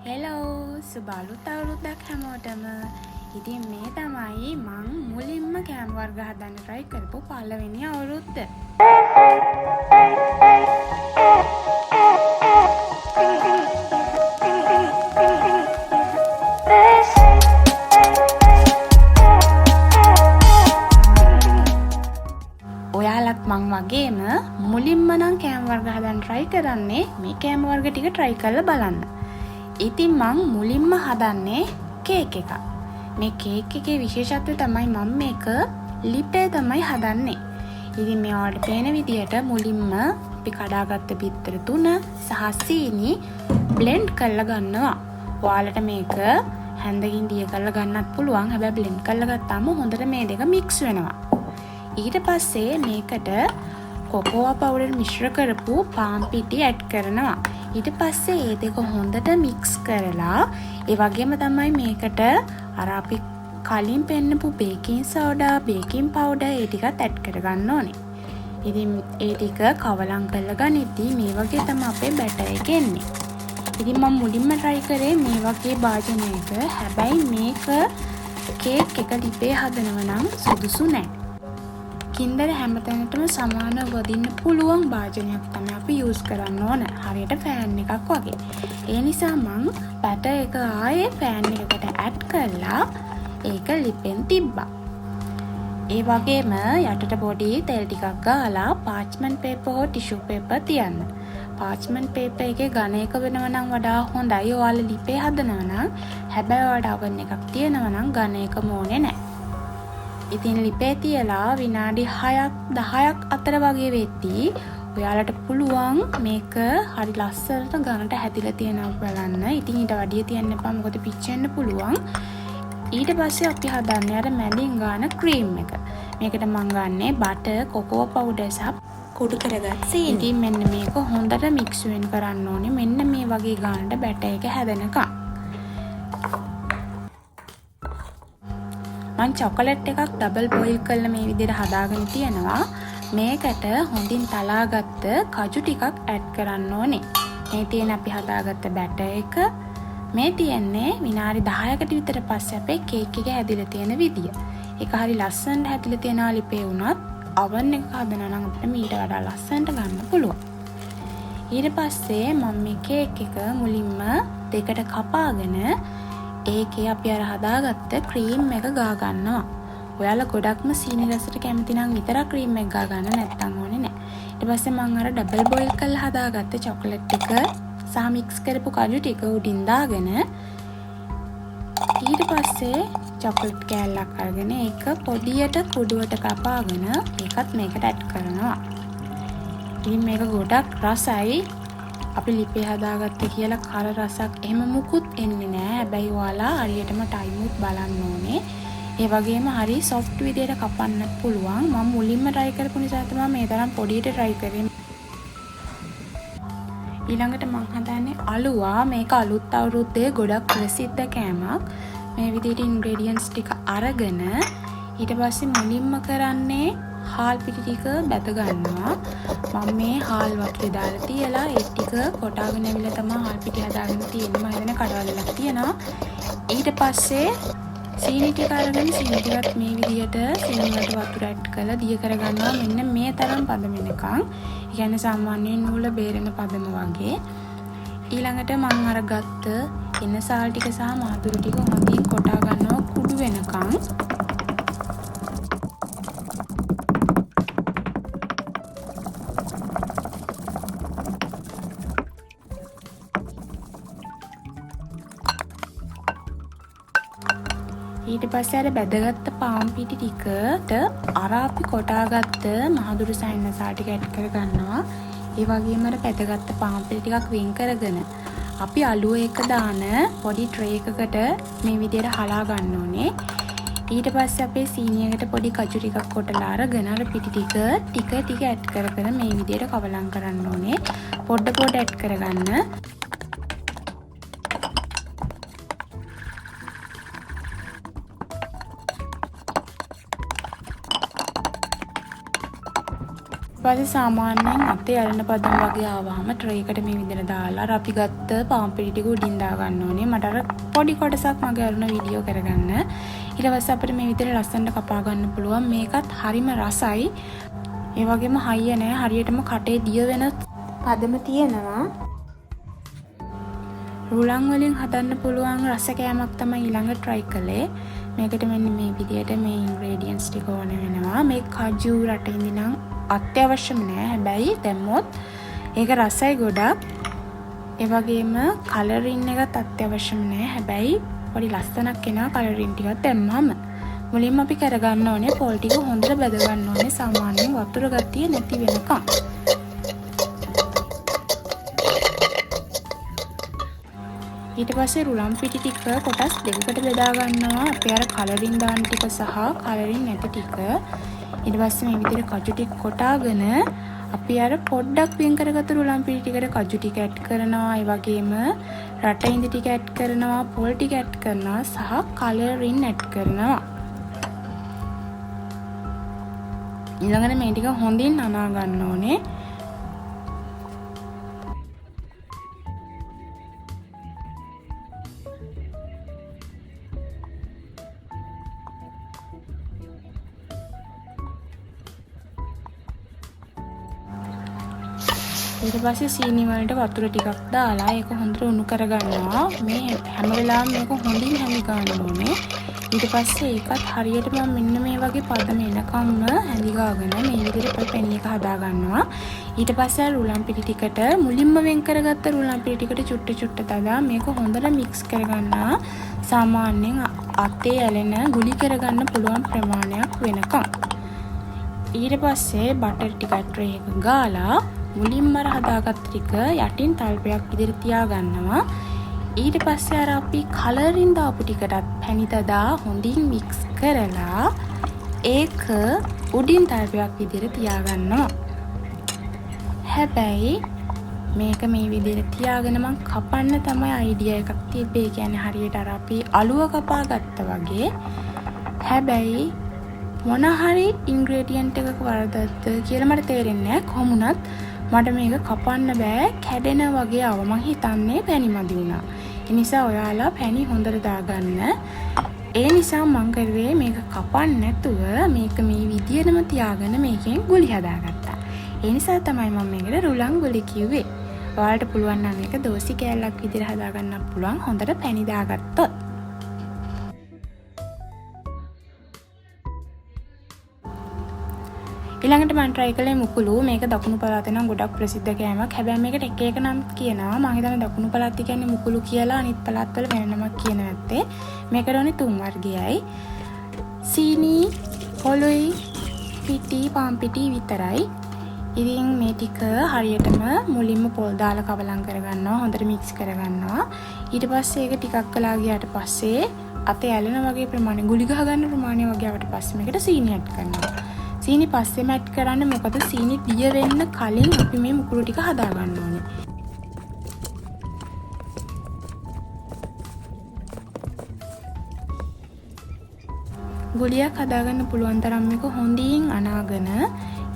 Hello සුබාලුත් අවුරුද්දක් හැමෝටම. ඉතින් මේ තමයි මං මුලින්ම කෑම වර්ග හදන්න try කරපු පළවෙනි අවුරුද්ද. ඔයාලත් මං වගේම මුලින්ම නම් කෑම වර්ග හදන්න try කරන්නේ මේ කෑම වර්ග ටික try කරලා බලන්න. ඉතින් මං මුලින්ම හදන්නේ කේක් එකක්. මේ කේක් එකේ විශේෂත්වය තමයි මම මේක ලිපේ තමයි හදන්නේ. ඉතින් මේ ඔයාලට පේන විදියට මුලින්ම අපි කඩාගත්ත බිත්තර 3 සහ සීනි බ්ලෙන්ඩ් කරලා ගන්නවා. ඔයාලට මේක හැන්දකින් දිය කරලා ගන්නත් පුළුවන්. හැබැයි බ්ලෙන්ඩ් කරලා ගත්තාම හොඳට මේ දෙක මික්ස් වෙනවා. ඊට පස්සේ මේකට කොකෝවා පවුඩර් මිශ්‍ර කරපු පාන් පිටි ඇඩ් කරනවා. ඊට පස්සේ ඒ දෙක හොඳට මික්ස් කරලා ඒ වගේම තමයි මේකට අර අපි කලින් පෙන්නපු බේකින් සෝඩා, බේකින් පවුඩර් ඒ ටිකත් ඇඩ් කරගන්න ඕනේ. ඉතින් ඒ ටික කවලම් කරලා ගනිද්දී මේ වගේ තමයි අපේ බැටර් එක එන්නේ. ඉතින් මම මුලින්ම try කරේ මේ වගේ භාජනයක. හැබැයි මේක කේක් එක ලිපේ හදනවා නම් සුදුසු නැහැ. කින්දර හැමතැනටම සමානව වදින්න පුළුවන් භාජනයක් තමයි අපි යූස් කරන්න ඕන. හරියට ෆෑන් එකක් වගේ. ඒ නිසා මං බැටර් එක ආයේ ෆෑන් එකකට ඇඩ් කරලා ඒක ලිපෙන් තිබ්බා. ඒ වගේම යටට පොඩි තෙල් ටිකක් ගාලා පාච්මන්ට් පේපර් හෝ ටිෂු පේපර් තියන්න. පාච්මන්ට් පේපර් එකේ ඝන එක වෙනවා නම් වඩා හොඳයි. ඔයාලා ලිපේ හදනවා නම්. හැබැයි ඔයාලට oven එකක් තියෙනවා නම් ඝන එක ඕනේ නැහැ. ඉතින් ලිපේ තියලා විනාඩි 6ක් 10ක් අතර වගේ වෙද්දී ඔයාලට පුළුවන් මේක හරි ලස්සනට ගානට හැදිලා තියෙනවා බලන්න. ඉතින් ඊට වැඩිය තියන්න එපා මොකද පිච්චෙන්න පුළුවන්. ඊට පස්සේ අපි හදන්නේ අර මැදින් ගාන ක්‍රීම් එක. මේකට මම ගන්නේ බටර්, කොකෝ පවුඩර් සහ කුඩු කරගත් සීනි. ඉතින් මෙන්න මේක හොඳට මික්ස් වෙන කරන්න ඕනේ. මෙන්න මේ වගේ ගානට බැටර් එක හැදෙනකම්. මං චොකලට් එකක් ඩබල් බොයිල් කරලා මේ විදිහට හදාගෙන තියෙනවා. මේකට හොඳින් තලාගත්ත කජු ටිකක් ඇඩ් කරන්න ඕනේ. මේ තියෙන අපි හදාගත්ත බැටර් එක. මේ තියෙන්නේ විනාඩි 10කට විතර පස්සේ අපේ කේක් එක හැදිලා තියෙන විදිය. ඒක හරි ලස්සනට හැදිලා තියෙනවා ලිපේ වුණත් oven එක හදනවා නම් අපිට මීට වඩා ලස්සනට ගන්න පුළුවන්. ඊට පස්සේ මම මේ කේක් එක මුලින්ම දෙකට කපාගෙන ඒකේ අපි අර හදාගත්ත ක්‍රීම් එක ගා ගන්නවා. ඔයාලා ගොඩක්ම සීනි රසට කැමති නම් විතරක් ක්‍රීම් එක ගා ගන්න නැත්නම් ඕනේ නැහැ. ඊට පස්සේ මම අර ඩබල් බොයිල් කරලා හදාගත්ත චොකලට් එක සහ මික්ස් කරපු කජු ටික උඩින් දාගෙන ඊට පස්සේ චොකලට් කෑල්ලක් අරගෙන ඒක පොඩියට කුඩුවට කපාගෙන ඒකත් මේකට ඇඩ් කරනවා. ඉතින් මේක ගොඩක් රසයි. අපි ලිපේ හදාගත්ත කියලා කර රසක් එහෙම මුකුත් එන්නේ නැහැ. හැබැයි ඔයාලා හරියටම ටයිමුත් බලන්න ඕනේ. ඒ වගේම හරි සොෆ්ට් විදියට කපන්න පුළුවන්. මම මුලින්ම try කරපු නිසා තමයි මේ තරම් පොඩියට try කරේ. ඊළඟට මම හදන්නේ අලුවා. මේක අලුත් අවුරුද්දේ ගොඩක් ප්‍රසිද්ධ කෑමක්. මේ විදිහට ඉන්ග්‍රෙඩියන්ට්ස් ටික අරගෙන ඊට පස්සේ මුලින්ම කරන්නේ හාල් පිටි ටික බැද ගන්නවා. මම මේ හාල් වතුරේ දාලා තියලා ඒ ටික කොටාගෙන ඇවිල්ලා තමයි හාල් පිටි හදාගෙන තියෙන්නේ. මම හිතන්නේ කඩවලක් තියනවා. ඊට පස්සේ සීනි ටික අරගෙන සීනි ටිකත් මේ විදිහට සීනි වලට වතුර ඇඩ් කරලා දිය කරගන්නවා. මෙන්න මේ තරම් පදම වෙනකන්. ඒ කියන්නේ සාමාන්‍යයෙන් නූල බේරෙන පදම වගේ. ඊළඟට මම අර ගත්ත එන සාල් ටික සහ මාදුරු ටික හොඳින් කොටා ගන්නවා කුඩු වෙනකන්. ඊට පස්සේ අර බැදගත්ත පාන් පිටි ටිකට අර අපි කොටාගත්ත මහදුරු සයන්නසා ටික ඇඩ් කරගන්නවා. ඒ වගේම අර බැදගත්ත පාන් පිටි ටිකක් වෙන් කරගෙන අපි අලුව එක දාන පොඩි ට්‍රේ එකකට මේ විදිහට හලා ගන්න ඕනේ. ඊට පස්සේ අපේ සීනියකට පොඩි කජු ටිකක් කොටලා අරගෙන අර පිටි ටික ටික ඇඩ් කර මේ විදිහට කවලම් කරන්න ඕනේ. පොඩ ඇඩ් කරගන්න. ඊපස්සේ සාමාන්‍යයෙන් අතේ ඇලෙන පදම් වගේ ආවම ට්‍රේ එකට මේ විදිහට දාලා අර අපි ගත්ත පාන් පිටි ටික උඩින් දා ගන්න ඕනේ. මට අර පොඩි කොටසක් මගේ අරුණ වීඩියෝ කරගන්න. ඊට පස්සේ අපිට මේ විදිහට ලස්සනට කපා ගන්න පුළුවන්. මේකත් හරිම රසයි. ඒ වගේම හයිය නෑ. හරියටම කටේ දිය වෙන පදම තියෙනවා. රුලන් වලින් හදන්න පුළුවන් රස කෑමක් තමයි ඊළඟ try කළේ. මේකට මෙන්න මේ විදිහට මේ ingredients ටික ඕන වෙනවා. මේ කජු රටින් නම් අත්‍යවශ්‍යම නෑ. හැබැයි දැම්මොත් ඒක රසයි ගොඩක්. ඒ වගේම කලරින් එකත් අත්‍යවශ්‍යම නෑ. හැබැයි පොඩි ලස්සනක් එනවා කලරින් ටිකක් දැම්මම. මුලින්ම අපි කරගන්න ඕනේ පොල් ටික හොඳට බෙද ගන්න ඕනේ සාමාන්‍යයෙන් වතුර ගතිය නැති වෙනකම්. ඊට පස්සේ රුලම් පිටි ටික කොටස් දෙකකට බෙදා ගන්නවා. අපි අර කලරින් දාන ටික සහ කලරින් නැති ටික. ඊට පස්සේ මේ විදිහට කජු ටික කොටාගෙන අපි අර පොඩ්ඩක් වෙන් කරගත්තු රුලම් පිටි ටිකට කජු ටික ඇඩ් කරනවා. ඒ වගේම රට ඉඳි ටික ඇඩ් කරනවා, පොල් ටික ඇඩ් කරනවා සහ කලරින් ඇඩ් කරනවා. ඊළඟට මේ ටික හොඳින් අනා ගන්න ඕනේ. ඊට පස්සේ සීනි වලට වතුර ටිකක් දාලා ඒක හොඳට උණු කරගන්නවා. මේ හැම වෙලාවෙම මේක හොඳින් හැමි ගන්න ඕනේ. ඊට පස්සේ ඒකත් හරියට මම මෙන්න මේ වගේ පදම එනකම්ම හැඳි ගාගෙන මේ විදිහට පෙන් එක හදා ගන්නවා. ඊට පස්සේ රුලම් පිටි ටිකට මුලින්ම වෙන් කරගත්ත රුලම් පිටි ටිකට චුට්ට චුට්ට දාලා මේක හොඳට මික්ස් කරගන්නවා. සාමාන්‍යයෙන් අතේ ඇලෙන ගුලි කරගන්න පුළුවන් ප්‍රමාණයක් වෙනකම්. ඊට පස්සේ බටර් ටිකක් ට්‍රේ එක ගාලා මුලින්ම අර හදාගත්ත ටික යටින් තල්පයක් විදිහට තියා ගන්නවා. ඊට පස්සේ අර අපි කලරින් දාපු ටිකටත් පැණි දදා හොඳින් මික්ස් කරලා ඒක උඩින් තල්පයක් විදිහට තියා ගන්නවා. හැබැයි මේක මේ විදිහට තියාගෙන මම කපන්න තමයි අයිඩියා එකක් තිබ්බේ. ඒ කියන්නේ හරියට අර අපි අලුව කපා ගත්තා වගේ. හැබැයි මොන හරි ඉන්ග්‍රේඩියන්ට් එකක වරදක්ද කියලා මට තේරෙන්නේ නැහැ. කොහොමුණත් මට මේක කපන්න බෑ, කැඩෙන වගේ ආව. මං හිතන්නේ පැණි මදි වුණා. ඒ නිසා ඔයාලා පැණි හොඳට දාගන්න. ඒ නිසා මං කරුවේ මේක කපන්න නැතුව මේක මේ විදියටම තියාගෙන මේකෙන් ගුලි හදාගත්තා. ඒ නිසා තමයි මම මේකට රුලන් ගුලි කිව්වේ. ඔයාලට පුළුවන් නම් මේක දෝසි කෑල්ලක් විදිහට හදාගන්න පුළුවන් හොඳට පැණි දාගත්තොත්. ඊළඟට මම try කළේ මුකුළු. මේක දකුණු පළාතේ නම් ගොඩක් ප්‍රසිද්ධ කෑමක්. හැබැයි මේකට එක එක නම් කියනවා. මම හිතන්නේ දකුණු පළාත කියන්නේ මුකුළු කියලා, අනිත් පළාත්වල වෙන නමක් කියන නැත්තේ. මේකට ඕනේ 3 වර්ගයයි. සීනි, පොළොයි, පිටි, පාන් පිටි විතරයි. ඉතින් මේ ටික හරියටම මුලින්ම පොල් දාලා කවලම් කරගන්නවා. හොඳට මික්ස් කරගන්නවා. ඊට පස්සේ ඒක ටිකක් කළා ගියාට පස්සේ අතේ ඇලෙන වගේ ප්‍රමාණය, ගුලි ගහ ගන්න ප්‍රමාණය වගේ ආවට පස්සේ මේකට සීනි ඇඩ් කරනවා. සීනි පස්සෙම ඇඩ් කරන්න. මොකද සීනි දිය වෙන්න කලින් අපි මේ මුකුළු ටික හදා ගන්න ඕනේ. ගුලියක් හදාගන්න පුළුවන් තරම් මේක හොඳින් අනාගෙන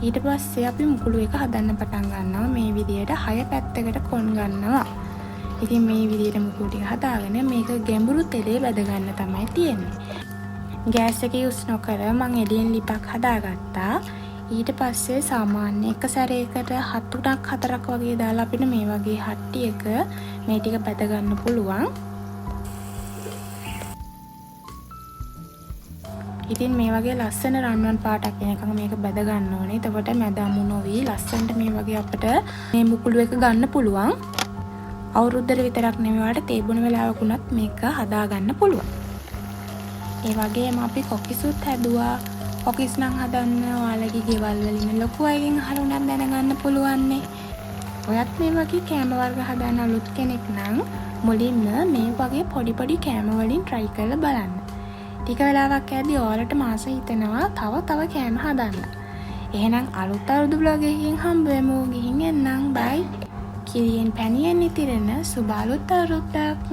ඊට පස්සේ අපි මුකුළු එක හදන්න පටන් ගන්නවා. මේ විදිහට 6 පැත්තකට කොන් ගන්නවා. ඉතින් මේ විදිහට මුකුළු ටික හදාගෙන මේක ගැඹුරු තෙලේ බැද ගන්න තමයි තියෙන්නේ. ගෑස් එකේ උස් නොකර මං එළියෙන් ලිපක් හදාගත්තා. ඊට පස්සේ සාමාන්‍ය එක සැරයකට 7ක් 4ක් වගේ දාලා අපිට මේ වගේ හට්ටියක මේ ටික බැද ගන්න පුළුවන්. ඉතින් මේ වගේ ලස්සන රන්වන් පාටක් වෙනකන් මේක බැද ගන්න ඕනේ. එතකොට මැද අමු නොවි ලස්සනට මේ වගේ අපිට මේ මුකුළු එක ගන්න පුළුවන්. අවුරුද්දට විතරක් නෙමෙයි වලට තේ බොන වෙලාවකුණත් මේක හදා ගන්න පුළුවන්. ඒ වගේම අපි කොකිසුත් හැදුවා. කොකිස් නම් හදන්න ඔයාලගේ ගෙවල් වලින් ලොකු අයගෙන් අහලා උනත් දැනගන්න පුළුවන්නේ. ඔයත් මේ වගේ කෑම වර්ග හදන්න අලුත් කෙනෙක් නම් මුලින්ම මේ වගේ පොඩි පොඩි කෑම වලින් try කරලා බලන්න. ටික වෙලාවක් යද්දී ඔයාලට මාස හිතෙනවා තව කෑම හදන්න. එහෙනම් අලුත් අවුරුදු vlog එකකින් හම්බ වෙමු. ගිහින් එන්නම්. bye. කිරියෙන් පැණියෙන් ඉතිරෙන සුබ අලුත් අවුරුද්දක්.